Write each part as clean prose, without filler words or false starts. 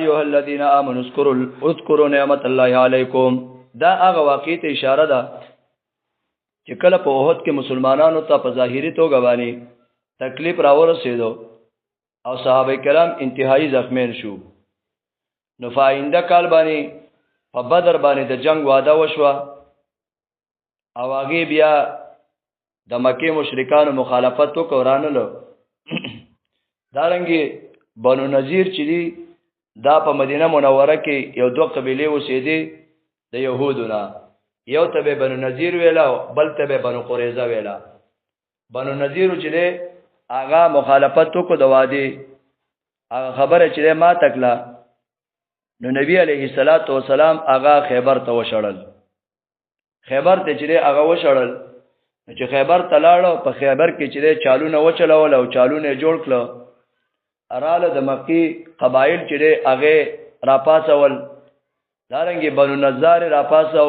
ایها الذين امنوا اذكروا نعمت الله علیکم. دا هغه واقعي ته اشاره ده چې کله په احد کې مسلمانانو ته په ظاهري توګه باندې تکلیف راورسېدو او صحابه کرام انتهایی زخمین شو، نو فاینده کال باندې په بدر باندې د جنگ وعده وشوه او هغه بیا د مکه مشرکانو مخالفت وکړانلو. دارنګي بنو نذیر چې دی دا په مدینه منوره کې یو دوه قبیله اوسېدي د يهودونو، یو ته بنو نذیر ویلا بل ته بنو قریظه ویلا. بنو نذیر چې دی هغه مخالفت وکړ د وادي، هغه خبره چې ما تکلا، نو نبی علیه الصلاۃ والسلام هغه خیبر ته وشړل. خیبر ته چې هغه وشړل، چې خیبر تلاړو په خیبر کې چې چالونه وچلول او چالونه جوړ کړو. اراله د مکی قبایل چې هغه راپاسول، دارنګي بنو نظار راپاسو،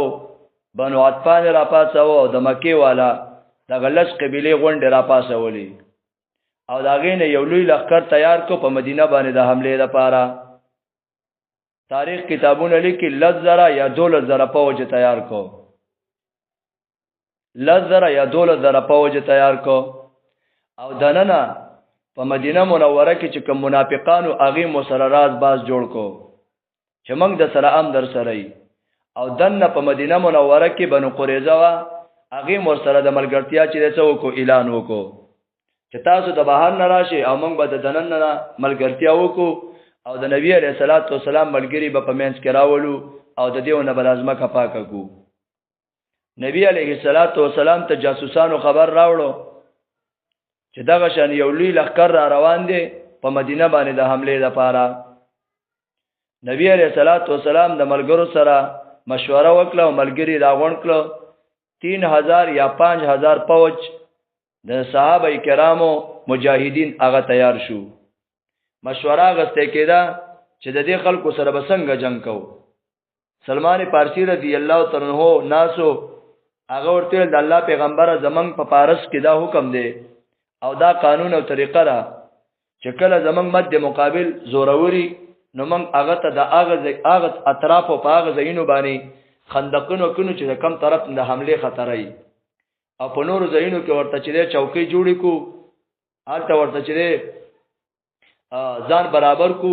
بنو عطفان راپاسو او د مکی والا د غلس قبيله غونډه راپاسولې او داغې نه یو لوی لخر تیار کو په مدینه باندې د حمله لپاره. تاریخ کتابونه لیکي لزرا یا 2000 فوج تیار کو، لزرا یا 2000 فوج تیار کو. او دننه په مدینه منوره کې چې کوم منافقانو هغه مسررات باز جوړ کو چې موږ د سره ام در سره ای. او دنه په مدینه منوره کې بنو قریظه وا هغه مر سره د ملګرتیا چې څه وکړو اعلان وکړو چې تاسو د بهر نه راشي او موږ به د دنن نه ملګرتیا وکړو او د نبی علیہ الصلوۃ والسلام ملګری به په منځ کې راولو او د دیونه بل ازمه کا پاکه کو. نبی علیہ الصلوۃ والسلام ته جاسوسانو خبر راوړو چې دغه شان یو لوی لخر را روان دي په مدینه باندې د حمله لپاره. نبی علیہ الصلوۃ والسلام د ملګرو سره مشوره وکړه او ملګری راغون کړو. 3000 یا 5000 فوج د صحابه کرامو مجاهدین هغه تیار شو. مشوره غسته کېده چې د دې خلکو سره بسنګ جنگ کو. سلمان فارسی رضی الله تعالی عنہ ناسو هغه ورته د الله پیغمبر زمنګ په پارس کې دا حکم دی او دا قانون او طریقه را چې کله زمنګ مد مقابل زوروري نو موږ هغه ته د هغه اطراف او هغه زینو باندې خندقونو کونو چې کم طرف د حمله خطر ای او په نور زینو کې ورته چې چوکۍ جوړې کو، حالت ورته چې ځان برابر کو،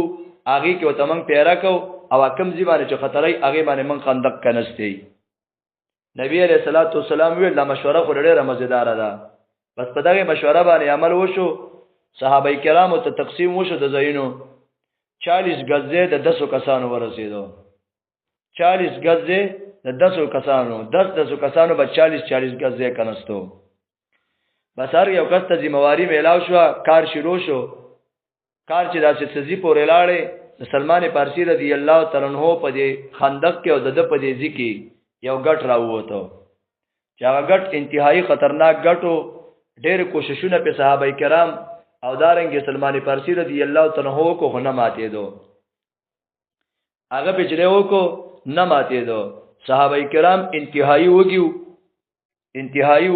هغه کې وته موږ پیرا کو او کم ځی باندې چې خطر ای هغه باندې موږ خندق کنهستی. نبی علیہ الصلوۃ والسلام ویل دا مشوره خو ډیره مزیدار ده. بس په دغه مشوره باندې عمل وشو. صحابه کرامو ته تقسیم وشو د زینو. 40 غزه د 10 کسانو ورسېدو. 40 غزه د 10 کسانو، 10 کسانو به 40 غزه کنستو. بس هر یو کس ته ذمہواری میلاو شو، کار شروع شو. کار چې داسې سزي پورې لاړې د سلمان فارسی رضی الله تعالی عنہ په دې خندق کې او د په دې ځکه یو غټ راووته چې هغه غټ انتهایی خطرناک غټو. ډېر کوششونه په صحابه کرام او دارنګ سلمان فارسی رضی الله تعالی عنہ کو نه ماتې دو، هغه په چلو کو نه ماتې دو. صحابه کرام انتهایی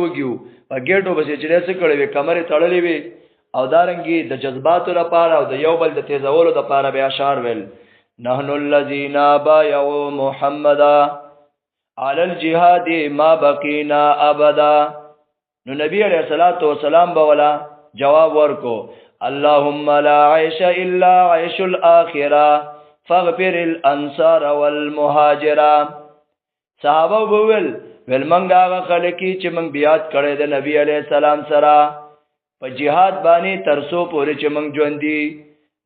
وګیو په ګټو بس چې څه کړي وي کمرې تړلې وي او دارنګي د جذباتو لپاره او د یو بل د تیزولو لپاره به اشعار ویل نحن الذين بايعوا محمدا على الجهاد ما بقينا ابدا. نو نبی علیہ الصلوۃ والسلام بولا جواب ورکو اللهم لا عيش الا عيش الاخره فاغفر الانصار والمهاجرا. صحابه بول منګه خلکی چې من بیات کړي د نبی علیہ السلام سره په jihad باندې ترسو پورې چې من ژوندۍ.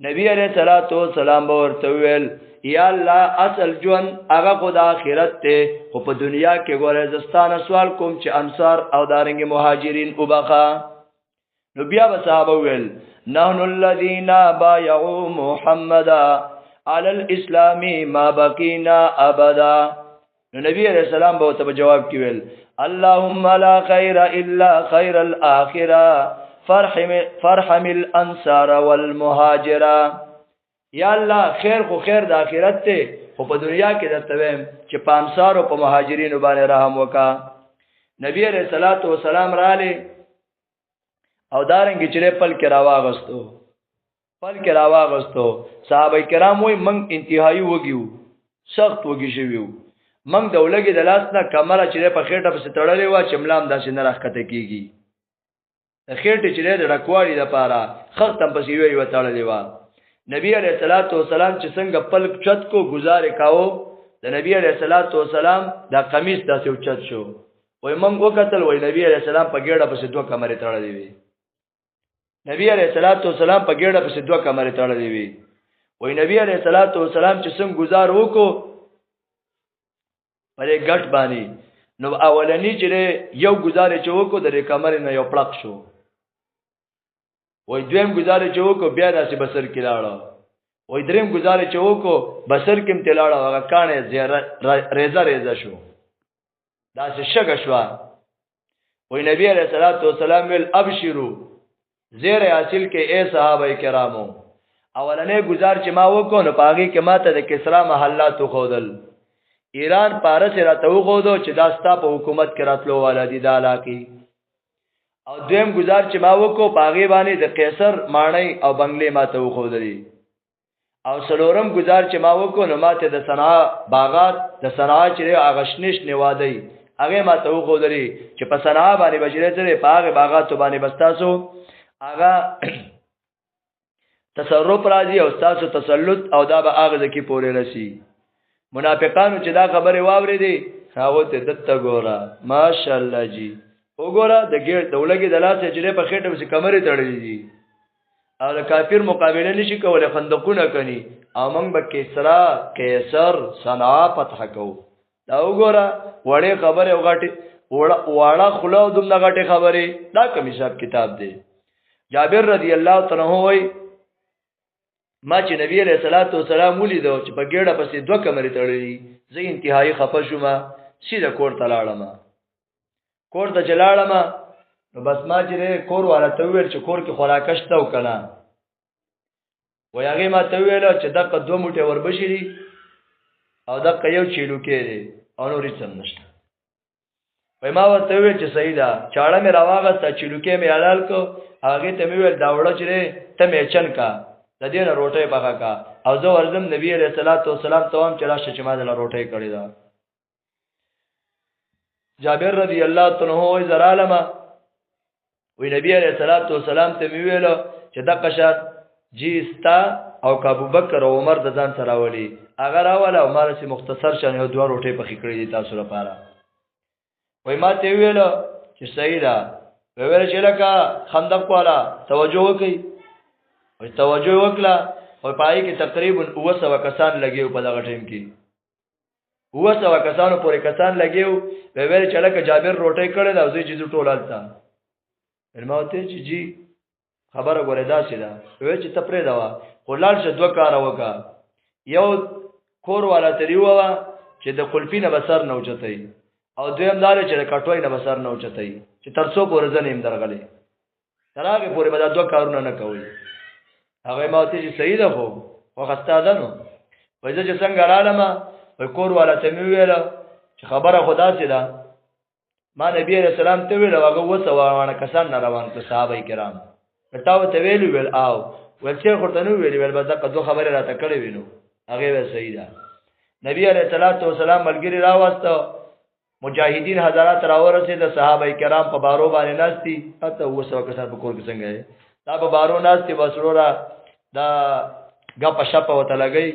نبی علیہ الصلوۃ والسلام ورته ویل یا الله اصل ژوند هغه خدای آخرت ته، خو په دنیا کې ګوره زستانه سوال کوم چې انصار او دارنګ مهاجرین وبخا. نو بیا به صحابه ویل نحن الذين بايعوا محمدا على الاسلام ما بقينا ابدا. نو نبی علیہ السلام به ته جواب کیول اللهم لا خير الا خير الاخره فرحم الانصار والمهاجرا. یا الله خیر خو خیر د اخرت ته، خو په دنیا کې درته ویم چې په انصار او په مهاجرینو باندې رحم وکا. نبی علیہ الصلوۃ والسلام را لې او دارنګ چې پل کې راواغستو پل کې راواغستو صحابه کرام وای من انتهایی وګیو سخت وګی شویو من د ولګي د لاس نه کمره چې په خېټه په ستړلې و چې ملام داسې نه راخته کیږي د خېټه چې د ډکوالي لپاره خختم پسې وی وتړلې و نبی علیہ الصلوۃ والسلام چې څنګه پل چت کو گزارې کاوه د نبی علیہ الصلوۃ والسلام دا قمیص داسې اوچت شو وای من وکتل وای نبی علیہ السلام په ګډه پسې دوه کمرې تړلې وي نبی علیہ الصلوۃ والسلام په ګډه پسې دوه کمرې تړلې وي وای نبی علیہ الصلوۃ والسلام چې څنګه گزار وکړو پرې ګټ باندې نو اولنی چې یو گزارې چې وکړو د کمرې نه یو پړق شو وای دویم گزارې چې وکړو بیا داسې بسر کې لاړو وای دریم گزارې چې وکړو بسر کې متلاړو هغه کانه ریزه ریزه شو داسې شګه شو وای نبی علیہ الصلوۃ والسلام ول ابشروا زیر حاصل کې اے صحابه کرامو اولنې گزار چې ما وکړو نو پاګي کې ماته د کسرا محلات خودل ایران پارس راته وغوډو چې دا ستا په حکومت کې راتلو ولادي د علاقې او دویم گزار چې ما وکړو پاګي باندې د قیصر ماڼۍ او بنگلې ماته وغوډلې او سلورم گزار چې ما وکړو نو ماته د صنعا باغات د صنعا چې اغشنش نیوادي هغه ماته وغوډلې چې په صنعا باندې بجره سره پاګي باغات باندې بستاسو هغه تصرف راځي او تاسو تسلط او دا به هغه ځکه پورې رسی منافقانو چې دا خبره واوري دي هغه ته دته ګوره ماشاءالله جی وګوره د ګیر دولګي د لاس چې په خېټه وسې کمرې تړلې دي او د کافر مقابله نشي کولای خندقونه کوي او موږ به کسرا قیصر صنعا فتح کوو دا وګوره وړې خبره وغاټي وړه خلو دومره غټه خبره دا کوم حساب کتاب دی جابر رضی الله تعالی عنہ وای ما چې نبی علیہ الصلوۃ والسلام ولیدو چې په ګډه پسې دوه کمرې تړلې زه انتهایی خفه شوم سیده کور ته لاړم کور ته چلاړم نو بس ما چې کور والا ته ویل چې کور کې خوراکشته وکنه وای هغه ما ته ویل چې دغه دوه موټه وربشري او دغه یو چیلو کې دی او نورې څه نشته وای ما ورته ویل چې صحیح ده چاړه مې راواغسته چیلو کې مې حلال کو هغه ته مې ویل دا وړه چې ته مې چن کا د دې نه روټي پخا کا او زه ورزم نبی عليه الصلاه والسلام تمام چلا چې ما د روټي کړی دا جابر رضی الله تعالی عنہ زرالما وی نبی عليه الصلاه والسلام ته ویل چې د قشات جیستا او ابو بکر او عمر د ځان سره ولي اگر راواله عمر سي مختصر شان یو دوه روټي پخې کړی دي تاسو لپاره وای ما ته ویل چې صحیح ده ویل چې لکه خندق والا توجه وکي او توجه وکړه او پای کې تقریبا 900 کسان لګیو په دغه ټیم کې 900 کسانو پورې کسان لګیو ویل چې لکه جابر روټي کړل او زه چې ټولالتا الماته چې جی خبره غوړې داسې ده وی چې تپرې دا خلال شه دوه کار وکا یو کور والا تریو چې د قلفینه بسر نه اوچتای او دویم دار چې د کټوي نه بسر نه اوچتای چې ترڅو پورې ځنیم درغلې تراغه پورې به دوه کارونه نه کوي هغه ماته چې صحیح ده خو وخته ده نو وایي چې څنګه رالم وای کور والا ته ویل چې خبره خدا سي ده ما نبی رسول الله ته ویل هغه وسوانه کسان نه روان ته صحابه کرام تاو ته ویل او ولڅ خورته نو ویل بس دا دوه خبره راته کړې وینو هغه به صحیح ده نبی عليه الصلاه والسلام ملګری راوسته مجاهدین حضرات راورسه د صحابه کرام په بارو باندې ناشتي اته وسو کسان په کور کې څنګه دا په بارو ناشتي وسرورا دا غپ شپ وته لګي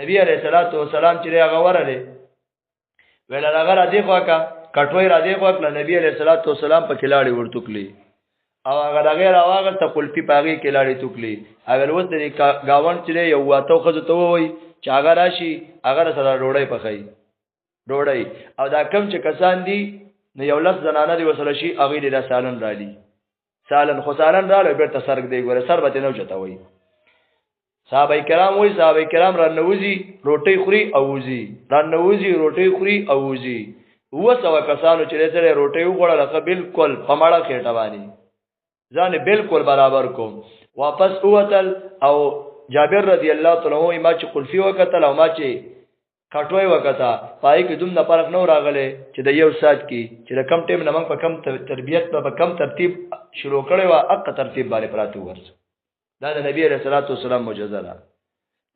نبی عليه الصلاه والسلام چې هغه ورله ویل هغه را دی خو کا کټوي را دی خو نبی عليه الصلاه والسلام په کلاړي ورتکلی او هغه دغه راواغه ته قلفي پاغي کلاړي توکلی اگر وته گاون چې یو واتو خزه ته وای چې هغه راشي هغه سره ډوړی پخای ډوړی او دا کم چې کسان دي نو یو لس زنانه دی وسره شي هغه دې د سالن رالي سالن خو سالن رااله بیرته سرګ دی ګوره سر به نه چتا وای صحابه کرام وای صحابه کرام را نوځي روټي خوري او وځي را نوځي روټي خوري او وځي وسو کسانو چې سره روټي وګړل بالکل پماړه کېټه باندې ځان بالکل برابر کوم واپس اوتل او جابر رضی الله تعالی عنہ ما چې قلفی وکتل او ما چې کټوي وکتا پای کې دوم نه فرق نو راغله چې د یو سات کې چې د کم ټیم نه موږ په کم تربیت په کم ترتیب شروع کړي وا اق ترتیب باندې پراته ورس دا د نبی علیہ الصلوۃ والسلام معجزه ده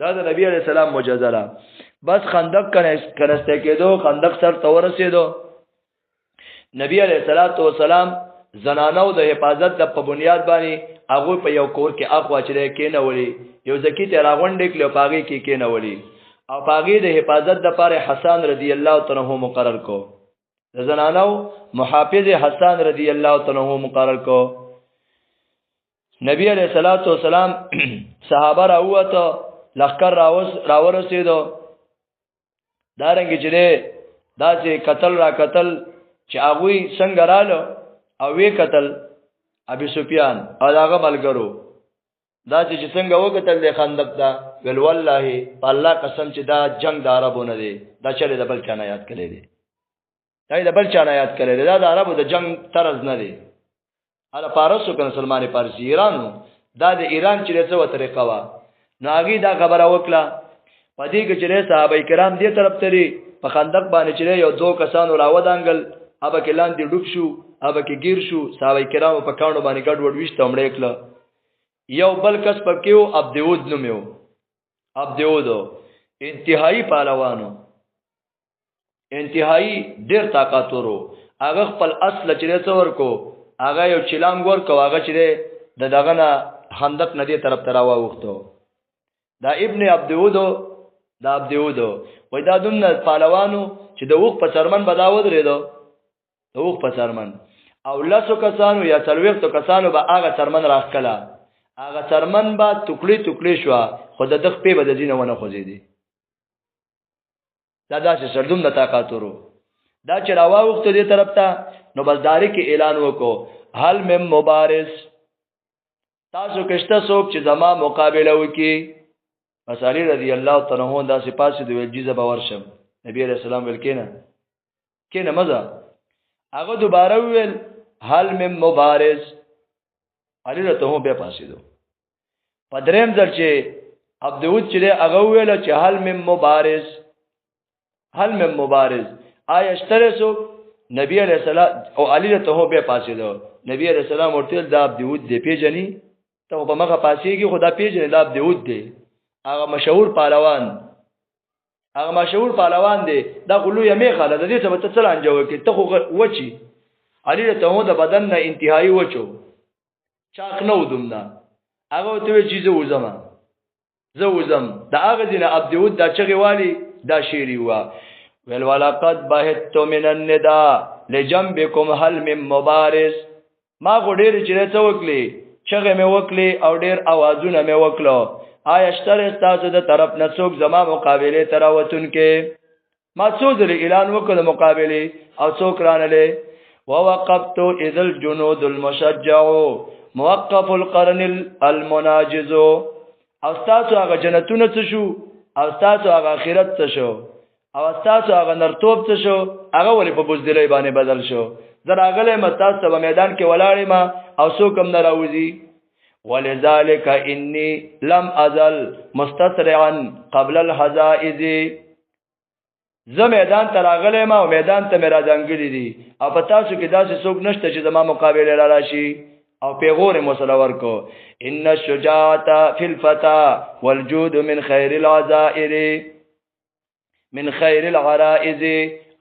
دا د نبی علیہ السلام معجزه ده بس خندق کنسته کېدو خندق سر تورسېدو نبی علیہ الصلوۃ والسلام زنانو د حفاظت د په بنیاد باندې هغه په یو کور کې اخوا چره کېنولې یو ځکه ته راغونډې کړو پاغي کې کېنولې او پاغي د حفاظت د پاره حسن رضی الله تعالی عنہ مقرر کو د زنانو محافظ حسن رضی الله تعالی عنہ مقرر کو نبی علیہ الصلوۃ والسلام صحابه راوته لخر راورسېدو دارنګ چې دا چې قتل را قتل چې هغه څنګه رالو او وی قتل ابي سفيان او هغه ملګرو دا چې څنګه وکتل د خندق دا ول والله په الله قسم چې دا جنگ د عربونه دی دا چره د بل چانه یاد کړي دي دا د بل چانه یاد کړي دا د عربو د جنگ طرز نه دی اله فارسو کنه سلمان فارسی ایران دا د ایران چې څه و طریقه وا ناګي دا خبره وکړه پدې کې چې صحابه کرام دې طرف ته په خندق باندې چې یو دو کسانو راودانګل ابا کې لاندې ډوب شو ابا کې گیر شو صحابه کرام په کاڼو باندې ګډ وډ وشته مړې کړه یو بل کس پکيو عبدود نومو عبدود انتهایی پهلوانو انتهایی ډیر طاقت ورو هغه خپل اصل چې څور کو هغه یو چلام ګور کو هغه چې دغه نه خندق ندی طرف تراوا وختو دا ابن عبدود وای دا دمن پهلوانو چې د وخ په چرمن بداود ریدو د وخ په چرمن او لاسو کسانو یا څلويختو کسانو به هغه چرمن راخکلا هغه چرمن با ټوکړي شو خو د دغ په بد دینه ونه خوځېدي دا چې سردوم د طاقت ورو دا چې راوا وخت دې طرف ته نو بلداري کې اعلان وکړو حل مم مبارز تاسو کشته څوک چې زما مقابله وکي علی رضی الله تعالی عنہ دا سپاسې د وجیزه باور شم نبی رسول الله ولکینه مزه هغه دوباره ویل حل مم مبارز علی رته هو بیا پاسې دو پدریم ځل چې عبدود چې هغه ویل چې حل مم مبارز آیا اشتره سو نبی علیہ السلام او علی رته هو بیا پاسې دو نبی علیہ السلام ورته دا عبدود دی پیژني ته په مخه پاسېږي خدا پیژني دا عبدود دی هغه مشهور پهلوان دی دا غلو یمه خاله د دې څه ته څل انجو کې ته خو وچی علی ته هو د بدن نه انتهایی وچو چاک نو دومنا هغه ته چیزه وزم دا هغه دینه عبدود دا چغي والی دا شیری وا ول ولقد بهت من النداء لجنبكم هل من مبارز ما غډیر چې ته وکلی چغه مې وکلی او ډیر आवाजونه مې وکړو آیا اشتره تاسو د طرف نه څوک زما مقابله تراوتون کې ما څو ځله اعلان وکړ مقابله او څوک رانله ووقفت اذ الجنود المشجع موقف القرن المناجز او تاسو هغه جنتونه څه شو او تاسو هغه آخرت څه شو او تاسو هغه نرتوب څه شو هغه ولې په بوزدلې باندې بدل شو دراغله متاسو په میدان کې ولاړې ما او څوک هم ناراضي ولذلك اني لم ازل مستسرعا قبل الحزائز زه میدان تراغله ما او میدان ته میرا ځنګلې دي او پتا شو کې داسې څوک نشته چې زما مقابله را راشي او پیغور مسلور کو ان الشجاعه في الفتى والجود من خير العزائر من خير العرائز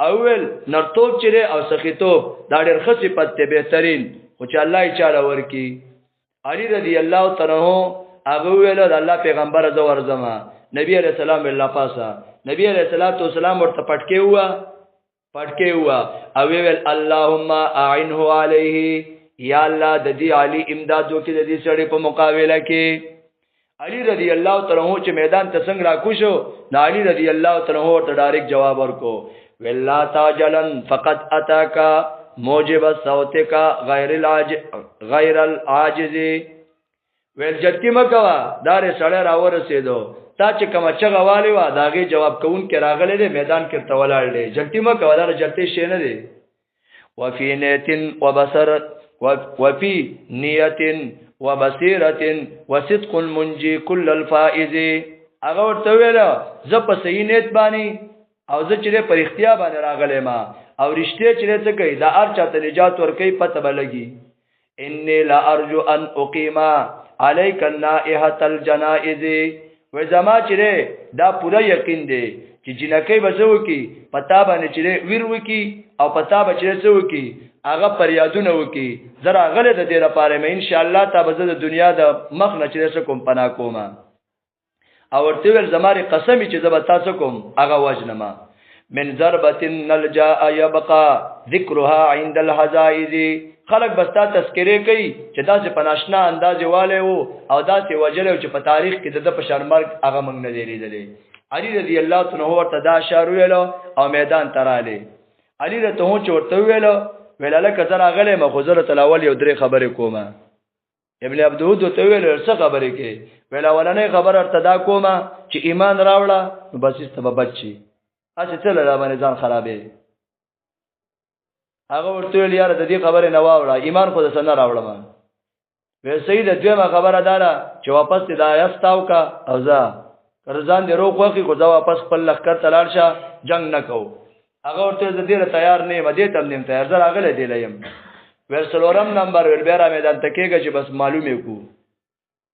اول نرتوب چره او سخیتوب دا ډېر خصي پته بهترین خو چې الله یې چاله ورکی علی رضی الله تعالی عنہ هغه ویل د الله پیغمبر زو ورزما نبی علیہ السلام الله پاسا نبی علیہ الصلوۃ والسلام ورته پټکی هوا او ویل اللهم اعنه علیه یا الله د دې علی امدادو کې د دې سړي په مقابله کې علی رضی الله تعالی عنہ چې میدان ته څنګه راکوشو علی رضی الله تعالی عنہ ته ډایرک جواب ورکو ولا تاجلن فقط اتاک موجب صوتک غیر العاجز ول جټکی مکوا دار سړی راور رسیدو تا چې کوم چغه والی وا داغه جواب کوون کې راغله دې میدان کې تولاړ دې جټی مکوا دار جټی شي نه دي وفي نیتن وبصر وفي نیتن وبصيره وصدق منجي كل الفائز هغه ورته ویل ز په صحیح نیت باندې او زه چې پر اختیار باندې راغله ما او رښتیا چې څه کوي دا ارچا ته نجات ورکي پته بلګي انی لا ارجو ان اقیم علیک النائحه الجنائز و زما چې دا پوره یقین دی چې جنکې بسو کی پتا باندې چې ویر وکي او پتا بچې سو کی هغه پریادونه وکي زرا غله د دې لپاره مې ان شاء الله تاسو د دنیا د مخ نه چې کوم پنا کوم او ورته ول زماري قسم چې زب تاسو کوم هغه وجنما من ضربه الجاء يبقى ذکرها عند الحزائز خلق بستا تذکره کوي چې دا چې پناشنا انداز والے وو او دا چې وجلو چې په تاریخ کې د پشرمرګ هغه موږ نه دی لیدلې علي رضی الله عنه ورته دا اشاره ویلو او میدان تراله علي رته هو چورته ویلو ویلاله کزر اغله مخزر تلاول یو درې خبره کومه ابن عبدود ته ویل څه خبره کې ویلا ولنه خبر ارتدا کومه چې ایمان راوړه نو بس سبب بچي اته تل را باندې ځان خرابې هغه ورته ویل یار د دې خبره نه واوړه ایمان خو د سن راوړم وی سید دویمه خبره داله چې واپس د آیستاو کا اوزا کرزان دی روغ وخی خو ځا واپس خپل لخر تلار شه جنگ نکو هغه ورته د دې تیار نه مده تم نیم تیار زر هغه دی لیم ورسلورم نمبر ور بیره میدان تکیږي چې بس معلومه کو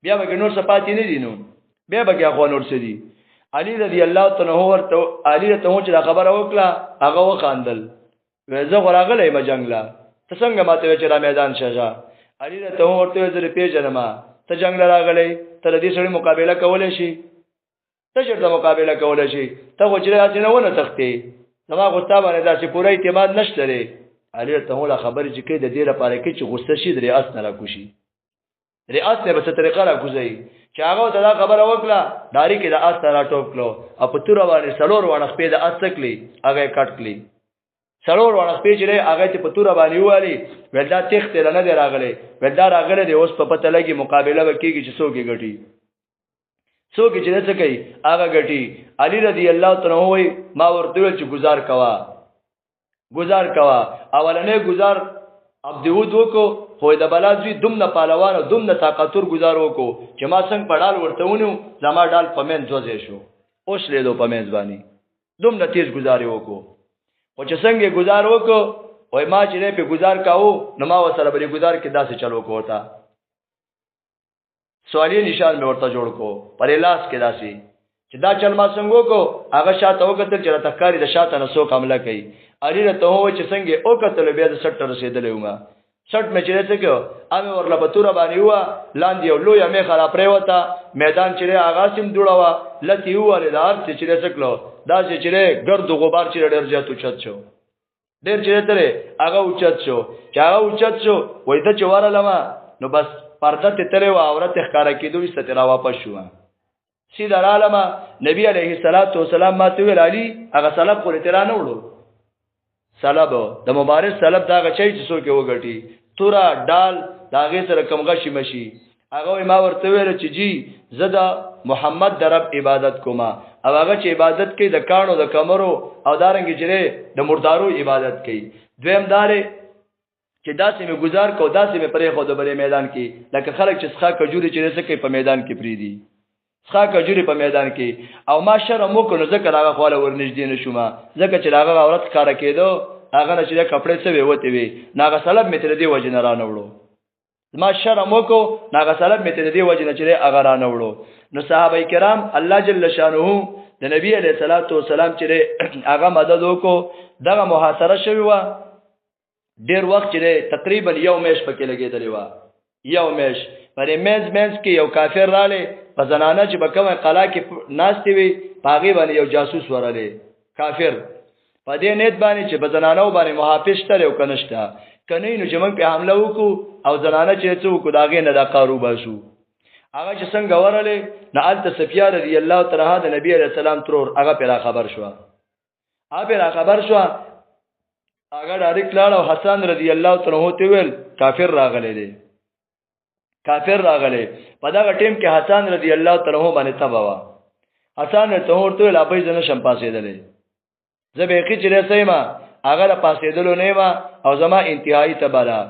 بیا به نور صفات نه دي نو بیا به هغه نور څه دي علي رضی الله تعالی ورته علي ته چې خبره وکړه هغه وخاندل وزه غراغله ما جنگلا ته څنګه ماته چې را میدان شجا علي ته ورته زره پیژنما ته جنگ راغلی تر دې سره مقابله کولای شي ته چیرته مقابله کولای شي ته خو چې راځي نه ونه تختی زما غوستا باندې دا چې پوره اعتماد نشته لري علي ته ولا خبرې چې کې د دې لپاره کې چې غوسه شي د ریاست نه راکوشي ریاست نه به څه طریقه راکوزي چې هغه ته دا خبره وکړه داری کې د اس را ټوپ کړو او په تور باندې سلور وړه خپې د اس تکلی هغه کټ کړی سلور وړه خپې چې هغه ته په تور باندې والی ولدا تخت نه دی راغلی ولدا راغلی دی اوس په پته لګي مقابله وکړي چې څوک ګټي څوک چې څه کوي هغه ګټي علي رضی الله تعالی وای ما ورته ویل چې گزار کوا اولنې گزار عبدود وکړو خو د بلازوی دومره پهلوان او دومره طاقتور گزار وکړو چې ما څنګه پړال ورته ونیو زما ډال پمن ځوځې شو اوس لیدو پمن ځواني دومره تیز گزاري وکړو او چې څنګه گزار وکړو وای ما چې په گزار کاو نو ما وسره بری گزار کې داسې چلو کوتا سوالی نشان مې ورته جوړ کو پرې لاس کې داسې چې دا چل ما څنګه کو هغه شاته وکتل چې تکاری د شاته نه سو حمله کوي اړي ته هو چې څنګه او کتل بیا د 60 رسیدلې ومه 60 مې چې څه کو امه ورله پتوره باندې و لاندې یو لوی مې خراب پرې وتا میدان چې هغه سیم جوړوا لتی وره دار چې څه کلو دا چې ګرد غبار چې ډېر جاتو چت شو ډېر چې ترې هغه اوچت شو چې هغه اوچت شو وای ته چواره لما نو بس پرده ته ترې و عورت ښکارا کېدو ست را واپس شو سیده عالمه نبی علیه الصلاۃ والسلام ماته ویل علی هغه سلب خو تیرا نه وړو سلب د مبارز سلب دا غچي چې څوک وګټي تورا ډال داغه سره کمغشي مشي هغه ما ورته ویل چې جی زدا محمد د رب عبادت کوما او هغه چې عبادت کوي د کانو د کمرو او دارنګ جره د مردارو عبادت کوي دویم دارې چې داسې مې گزار کو داسې مې پرې خو د بلې میدان کې لکه خلک چې ښه کجوري چې څه کوي په میدان کې پریدي ښه کجوري په میدان کې او ما شرم وکړ نو ځکه هغه خواله ورنږدې نشوم ځکه چې هغه عورت کار کېدو هغه چې کپڑے څه وته وي ناغه سلب مې تر دې وجه نه رانوړو ما شرم وکړو ناغه سلب مې تر دې وجه نه چې هغه رانوړو نو صحابه کرام الله جل شانه د نبی علیہ الصلوۃ والسلام چې هغه مدد وکړو دغه محاصره شوی و ډیر وخت چې تقریبا یو میش پکې لګېدلی و یو میش پرې مینز کې یو کافر رااله په زنانه چې بکمه قلا کې ناشتي وي پاغي باندې یو جاسوس وراله کافر په دې نیت باندې چې په زنانو باندې محافظ تر یو کنيشتا کني نو چې موږ په حمله وکړو او زنانه چې څو کو داغه نه دا قارو باسو هغه چې څنګه وراله نه الت سفیا رضی الله تعالی د نبی عليه السلام ترور هغه پر خبر شو هغه ډایرکټ لاړ او حسن رضی الله تعالی عنہ ته ویل کافر راغلی دی په دا ټیم کې حسن رضی الله تعالی عنہ باندې تبوا حسن ته ورته ویل ابي زنه شم پاسېدلې زبېخي چې رسېما هغه لا پاسېدلو نه ما او زما انتهایی تبالا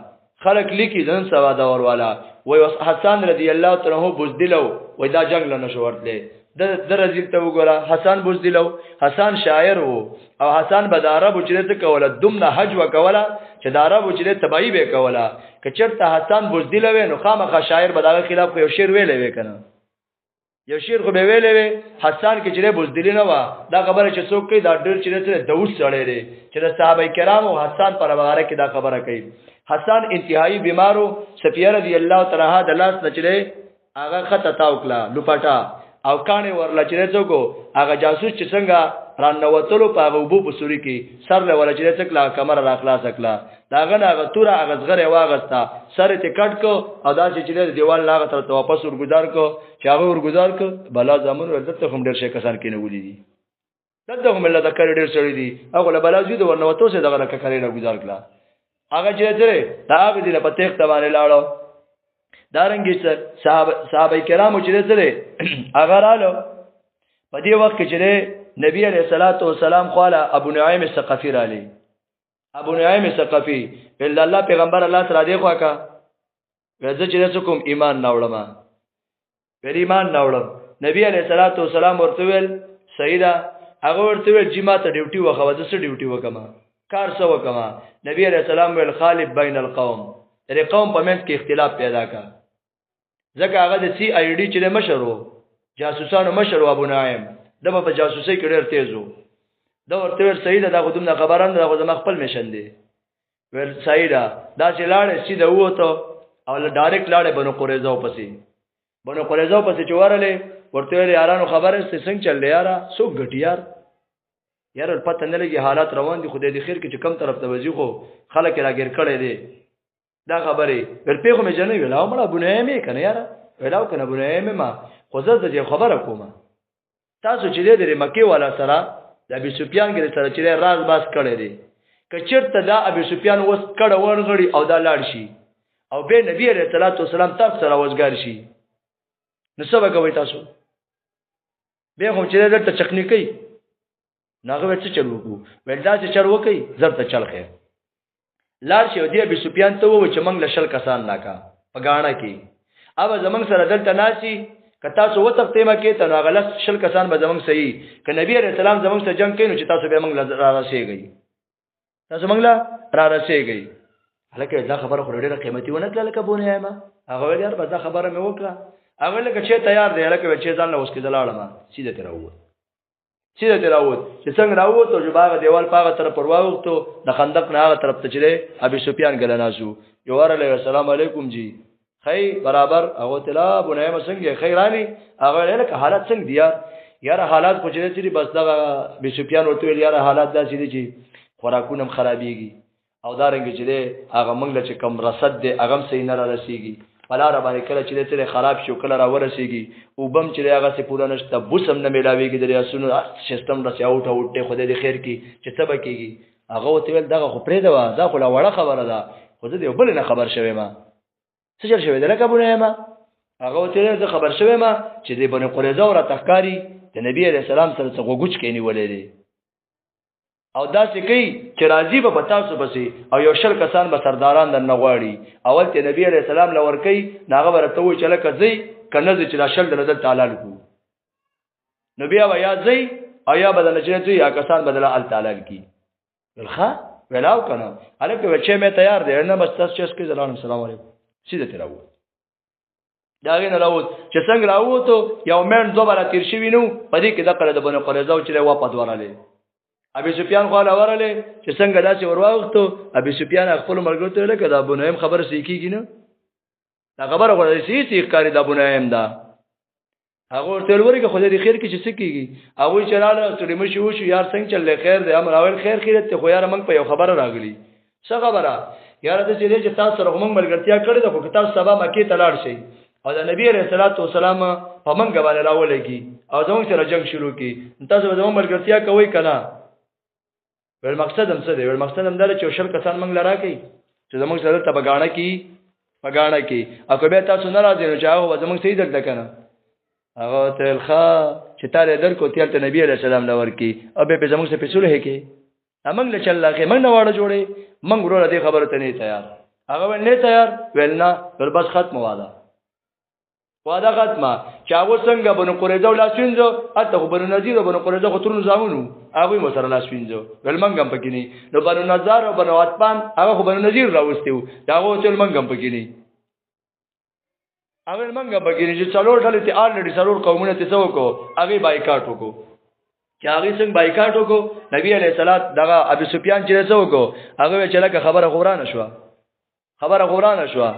خلک لیکي ځن سوا دا وروالا وای حسن رضی الله تعالی عنہ بوزدلو وای دا جنگ لنه شو ورتله د رزیل ته وګوره حسن بوزدلو حسن شاعر وو او حسن به د عربو چې ته کوله دومره حج وکوله چې د عربو چې تبعی به کوله که چرته حسن بوزدلو نو خامخا شاعر به دغه خلاف یو شعر ویلې وکنه یو شعر خو به ویلې حسن کې چې بوزدلی نه و دا خبره چې څوک کوي دا ډېر چې دوس سړی دی چې د صحابه کرامو حسن پر واره کې دا خبره کوي حسن انتهایی بیمارو صفیه رضی الله تعالی عنها د لاس نچره هغه خطه تاوکلا لوپټا او کانه ورل چې څوک هغه جاسوس چې څنګه رانوتلو په غوبو په سوري کې سر له ول چې څکلا کمر را خلاص کړه داغه هغه توره هغه زغره واغستا سر ته کټ کو او دا چې دیوال لاغه تر واپس ورګزار کو چې هغه ورګزار کو بلا زمون ورته هم ډېر شي کسان کې نه ولې دي دغه هم الله ذکر ډېر سړي دي هغه له بلا زید ورنوتو سه دغه کړي نه گزار کړه هغه چې درې دا به دې په تخت باندې لاړو دارنګي صحابه کرامو چې درې هغه رالو په دې وخت کې چې نبی علیہ الصلوۃ والسلام خواله ابو نعیم الثقفی را لې ابو نعیم الثقفی بل الله پیغمبر الله سره دی خوا کا ورځ چې کوم ایمان ناوړم پر ایمان ناوړم نبی علیہ الصلوۃ والسلام ورته ویل سیدا هغه ورته ویل چې ما ته ډیوټي وخوه د څه ډیوټي وکما کار څه وکما نبی علیہ السلام ویل خالف بین القوم دې قوم په منځ کې اختلاف پیدا کا ځکه هغه د سی آی ډی چې مشرو جاسوسانو مشرو ابو نعیم دغه په جاسوسي کې ډېر تیزو دا ورته ور سیدا دا غوډم خبران دا غوډم خپل میشن دی ور سیدا دا چې لاړ سیده وته او ډایرکټ لاړ بنو قریظه پسې چورلې ورته یارانو خبره څنګه چل یاره سو غټیار یار پته نه لګي حالات روان دي خدای دې خیر کې چې کم طرف ته وځي خو خلک راګر کړي دي دا خبره ورپې خو مې جنې ویلا مړه بونه مې کنه یاره ویلاو کنه بونه مې ما خو زه دې خبره کوم تاسو چې دې مکه والا سره د ابي سفيان کې سره چې راز باس کړي دي کچرته دا ابي سفيان وس کړه ورغړي او دا لاړ شي او به نبی عليه الصلاه والسلام تاسو سره وزګار شي نو څه کوي تاسو به هم چې درته چکنی کوي ناغه څه چلو کو ولدا چې چل وکي زرته چل خیر لار شي دی ابي سفيان ته و چې موږ لشل کسان لاکا پګاڼه کې اوب زمنګ سره دلته ناسي کتا سو وتختې ما کې ته غلط شل کسان به زمنګ صحیح ک نبی عليه السلام زمنګ سره جنگ کینو چې تاسو به موږ را رسېږي تاسو موږ را رسېږي هلکه دا خبره خو ډېره قیمتي ونه کړل کبونه ما هغه ویل یار بس دا خبره مې وکړه هغه لکه چې تیار دی هلکه چې ځان له اوس کې دلاړم سیده تر ووت چې څنګه راووت او باغ دیوال پاغه طرف پر واوختو د خندق نه هغه طرف ته چره ابي سفيان ګلناسو یو ور علیه السلام علیکم جی خی برابر هغه تلا بنه مسنګ خیرانی هغه لکه حالت څنګه دی یار حالات خو چې بس دغه ابي سفيان ورته ویل یار حالات داسې دي چې خوراکونه خرابيږي او دارنګ چې هغه موږ له کم رصد دی هغه صحیح نه را رسیږي ولا را باندې کله چې ته خراب شو کله را ورسیږي او بم چې هغه څه پوره نشته بوسم نه ملاويږي د ریاسونو سیستم را سیاوټ اوټه خدای دې خیر کی چې څه بکیږي هغه وتل دغه خو پرې دا خو لا وړه خبره ده خو دې بل نه خبر شوي ما څه چل شوي دلته بونه ما هغه وتل دې خبر شوي ما چې دې بنه قریظه او تخکاری د نبی عليه السلام سره څنګه غوچ کینی ولې دي او دا چې کوي چې راضي به تاسو بسي او یو شل کسان به سرداران د نغواړي اول ته نبی عليه السلام لور کوي ناغه ورته وي چې لکه زی کنه چې را شل د تعالی کو نبی او یا زی او یا بدل چې زی یا کسان بدل ال تعالی کی ولخه ولاو کنه الکه چې مې تیار دی نه بس تاسو چې السلام علیکم سیده تراو داغه نه راوت چې څنګه راوته یو مېن دوباره تیر شي وینو پدې کې د قره د بنو قریظه چې واپس وراله ابي سفيان خو لا ورله چې څنګه داسې ورواغتو ابي سفيان خپل مرګ ته لکه د ابو نعیم خبر سېکیږي نه دا خبره غوړې سې ښکاری د ابو نعیم دا هغه ټول ورګه خو دې خیر کې چې سېکیږي هغه چې لاله ترې مشي وشو یار څنګه چلې خیر دې امر اول خیر خیرت ته خو یار موږ په یو خبره راغلی څه خبره یار دې چې تاسو سره موږ ملګرتیا کړې ده خو تاسو سبا مکه ته لاړ شئ او د نبی عليه الصلاه والسلام په منګ باندې راولېږي او زموږ سره جنگ شروع کی تاسو زموږ ملګرتیا کوي کنه ول مقصد هم څه دی ول مقصد هم دا چې شل کسان موږ لرا کوي چې زموږ سره ته بغاڼه کی او کبه تاسو نه راځي نو چاغه زموږ سید دلته کنه هغه تلخه چې تاره درکو تیل ته نبی عليه السلام لور کی او به زموږ څخه پېڅوله هي کی امنګ له چل لاخه موږ نه واړه جوړې موږ ورو دې خبره ته نه تیار هغه نه تیار ولنا ول بس ختم واده واده ختمه چې هغه څنګه بنو قریظه ولا سوینځو اته بنو نذیر او بنو قریظه خو ترونو زامنو هغه مو سره لا سوینځو ولمنګم پکینی نو بنو نذار او بنو عتبان هغه خو بنو نذیر راوستیو داغه ټول منګم پکینی هغه منګم پکینی چې څلور ډلې ته الریډي څلور قومونه ته څو کو هغه بایکاټ وکړو چې هغه څنګه بایکاټ وکړو نبی علیہ الصلات دغه ابو سفیان چې څو کو هغه چې لکه خبره غورانه شو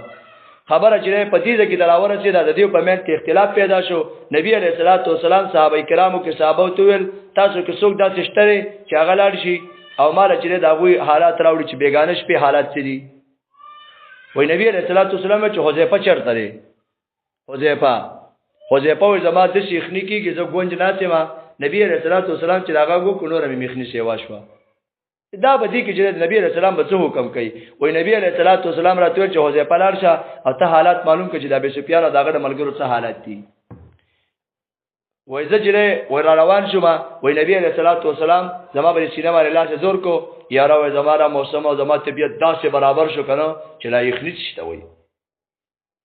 خبره چې په دې کې دراوره چې د دې په مېن کې اختلاف پیدا شو نبی عليه الصلاه والسلام صحابه کرامو کې صحابه تویل تاسو کې څوک داسې شته چې هغه لاړ شي او مال چې دا غوي حالات راوړي چې بیگانه شپې حالات څه دي وای نبی عليه الصلاه والسلام چې حذیفه چرته لري حذیفه وای زما د شیخنی کې زه ګونج ناسه ما نبی عليه الصلاه والسلام چې هغه کو نور مې مخنی سیوا شو دا به دي کې چې نبی رسول الله به حکم کوي وای نبی علیہ الصلوۃ والسلام راته چې حذیفه لارشه او ته حالات معلوم کړي چې د ابو سفیان او دغه ملګرو څه حالات دي وای زجره ور روان شوم وای نبی علیہ الصلوۃ والسلام زما بل سینه باندې لاس زور کو یاره وای زماره موسم او زما طبیعت داسې برابر شو کنه چې لا یخنی شته وای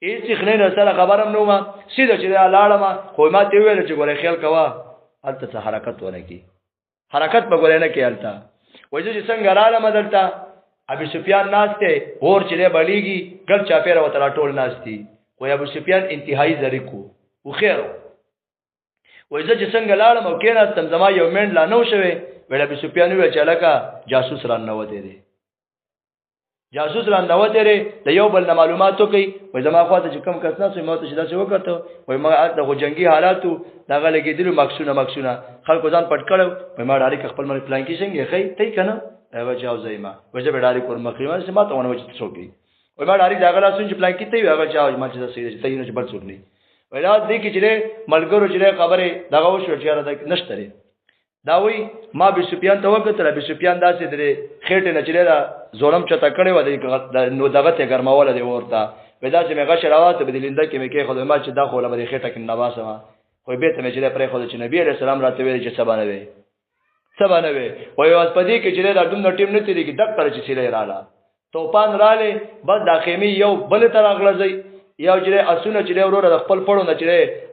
هیڅ خلینو سره خبرم نو ما سیده چې لاړم خو ما ته ویل چې ګوره خیال کوا الته حرکت ونه کی حرکت په ګوره نه کی الته وایي چې څنګه رااله مدلته ابو سفیان ناشته اور چلے بلیږي ګل چا پیر وته ټول ناشتي وای ابو سفیان انتهایی ظریکو او خیر وایي چې څنګه لاړم او کېناستم زما یو منډ لا نو شوه ویل ابو سفیان وی چې لکه جاسوس ران نه وته دي جاسوس ران نه وته لري د یو بل معلوماتو کوي وای زما خواته چې کم کس نه سو ماته چې دا څه وکړته وای ما د جنگي حالاتو دغه لګیدلو مخصونه خلکو ځان پټ کړو وای ما ډاری خپل مل پلان کې څنګه خې ته کنه هغه جاو زایما وجه به ډاری کور مخیمه چې ما ته ونه وځي څوکي وای ما ډاری دغه لاسون چې پلان کې ته هغه جاو ما چې سیده ته نه بل څوک نه وای دا دې کې چې ملګرو چې خبره دغه وشو چې را نشته دا وی ما ابو سفیان ته وکړه ابو سفیان داسې درې خېټه نه چلے دا ظلم چته کړي و نو دغه ته ګرماوله دی ورته ودا چې مې غش راوته بدلنده کې مې کې خدای ما چې دا خو له بری خېټه کې نواسه ما خو به ته مې چې پرې خو چې نبی عليه السلام راته ویل چې سبا نه وي وای واس پدې کې چې دا دومره ټیم نه تیری کې دک پر چې سیلې رااله توپان رااله بس دا خېمي یو بل تر اغلځي یو چې اسونه چې ورور د خپل پړو نه چې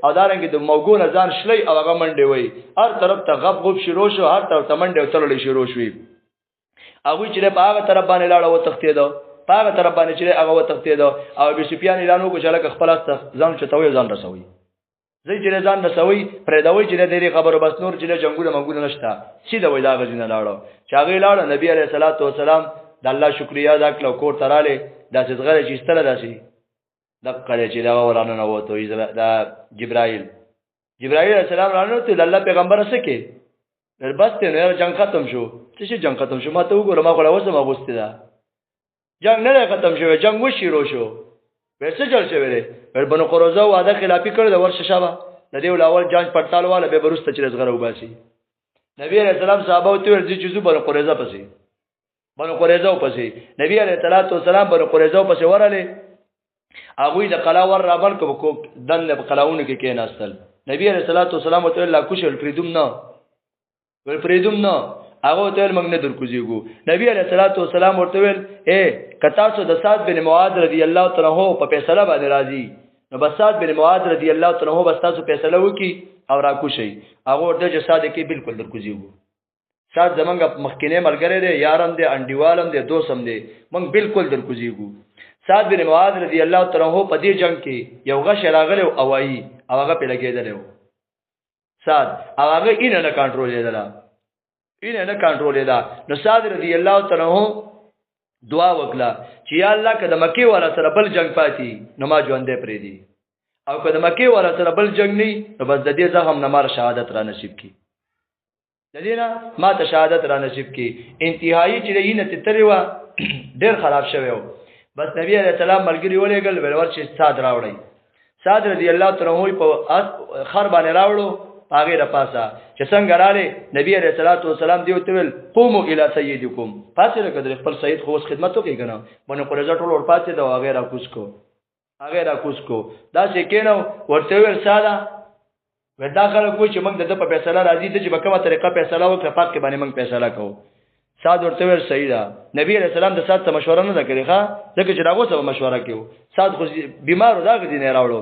او دارنګ د موګو نه ځان شلي او هغه منډي وي هر طرف ته غب شروع شو هر طرف ته منډي او تلل شروع شوي هغه چې په هغه طرف باندې لاړ او تختیدو په هغه طرف باندې چې هغه و تختیدو او ابو سفیان اعلان وکړ چې لکه خپل ځان چتوي ځان رسوي زه چې ځان رسوي پرې دا وی چې دې خبرو بس نور چې جنگونه منګونه نشته سیده وای دا غزنه لاړو چې هغه لاړ نبی عليه الصلاه والسلام د الله شکریا ادا کړو کور تراله داسې زغره چې ستله داسې دقه چې دا ورانه نه وته دا جبرائیل السلام رانه ته الله پیغمبر سره کې بس ته نه جنگ ختم شو څه جنگ ختم شو ما ته وګوره ما خو اوسه ما غوسته ده جنگ نه ختم شو جنگ وشیرو شو ورڅ چل شو ور بنو قروزه واده خلافی کړ د ورشه شابه د دې اول جانچ پړتال والا به برسته چې زغره وباسي نبی عليه السلام صحابه ته ورځي چې بنو قروزه پسې نبی عليه السلام بنو قروزه پسې وراله هغه د قلا ور رابل کو دن په قلاونه کې کېناستل نبی عليه السلام ته الله کوشل پریدوم نه هغه ته موږ نه درکوزیګو نبی عليه السلام ورته ویل اے کتا سو د سعد بن معاذ رضی الله تعالی عنہ په فیصله باندې راضي نو بس سعد بن معاذ رضی الله تعالی عنہ بس تاسو فیصله وکي او را کوشي هغه ورته چې ساده کې بالکل درکوزیګو سعد زمونږ مخکینه ملګری دی یارم دی انډیوالم دی دوستم دی موږ بالکل درکوزیګو سعد بن معاذ رضی الله تعالی عنہ په دې جنگ کې یو غش راغله او وایي هغه په لګیدل سعد هغه یې نه کنټرول لیدا نو سعد رضی الله تعالی عنہ دعا وکړه چې یا الله کده مکی والا سره بل جنگ پاتې نو ما ژوندې پرې دي او کده مکی والا سره بل جنگ نه نو بس د دې زغم نه مار شهادت را نصیب کی د دې نه ما ته شهادت را نصیب کی انتهایی چې نه تتری و ډیر خراب شوی بس نبی علیہ السلام ملګری ولېګل ولور چې سعد راوړی سعد رضی الله تعالی عنہ په خر باندې راوړو هغه را پاسا چې څنګه رااله نبی عليه الصلاه والسلام دی وتل قوموا الى سيدكم پاسه کړه خپل سید خو خدمت وکړي کنه باندې قرزه ټول ور پاتې دا هغه را کوسکو دا چې کینو ورته ور ساده ودا کړه کوی چې موږ د په فیصله راځي چې په کومه طریقه فیصله وکړه پات کې باندې موږ فیصله کوو سعد ورته ور سیدا نبی عليه السلام د سعد ته مشوره نه کړې ښا ځکه چې راغو سره مشوره کیو سعد خو بیمار و دا غدي نه راوړو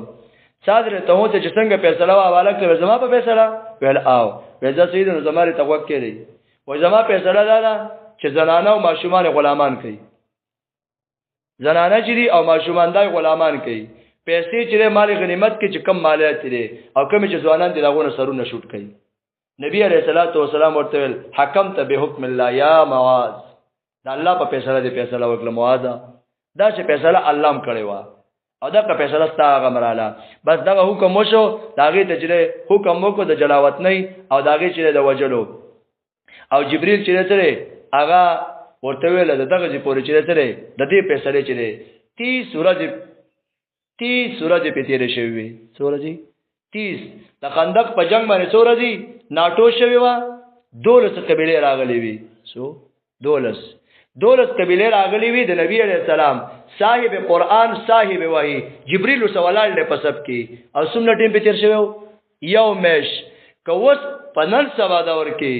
صادره ته ته چې څنګه فیصله حواله کړې زما په فیصله ویل او وځه سیدو زماره توقع کړي و زما فیصله دا چې زنانه او ماشومان غلامان کوي زنانه چې او ماشومان دای غلامان کوي پیسې چې مال غنیمت کې چې کم مالیات دي او کوم چې ځوانان دي داغونه سرونه شوټ کوي نبی عليه الصلاه والسلام ورته ویل حکم ته به حکم الله یا معاذ دا الله په فیصله دی فیصله وکړه معاذ دا چې فیصله الله م کړی و او دا که فیصله ستاره مراله بس دا حکم وشو داغه ته چې حکم وکړو د جلاوت نه او داغه چې د وجلو او جبريل چې سره هغه ورته ویل دغه چې پوره چې سره د دې فیصله چې 30 سورج په تیر شوی سورج 30 د خندق په جنگ باندې سورج ناټو شوی و 12 قبيله راغلي وي سو 12 قبيله راغلي وي د نبی عليه السلام صاحب قران صاحب وحي جبريل سوالال له پسب کی او سمنه ټیم په تیر شوی یو مش کوس پنل سوا دور کې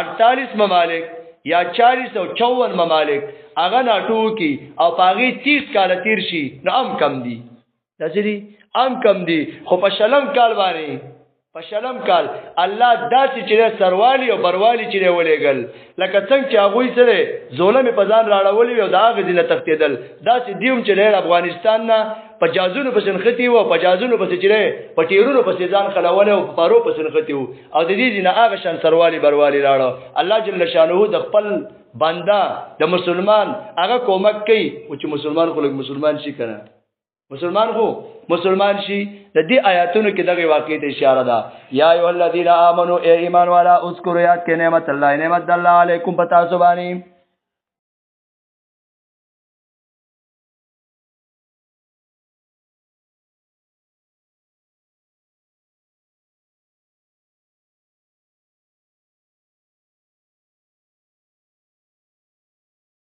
48 ممالک یا 454 ممالک هغه ناټو کی او پاغي 30 کال تیر شي نو ام کم دي داسې ام کم دي خو په شلم کال باندې په شلم کال الله داسې چې سروالی او بروالی چې ولېګل لکه څنګه چې هغه سره ظلم په ځان راړولې او داغه دینه تختیدل داسې دیوم چې له افغانستان نه په جازونو په سنختی او په جازونو په چې په ټیرونو په ځان خلول او په پارو په سنختی او د دې دینه هغه شان سروالی بروالی راړو الله جل شانه د خپل بندا د مسلمان هغه کومک کوي او چې مسلمان خلک مسلمان شي کنه مسلمان شي د دې آیاتونو کې دغه واقعې ته اشاره ده یا ایه الذین آمنو ای ایمان والا اذکروا یاد کې نعمت الله علیکم پتا سو باندې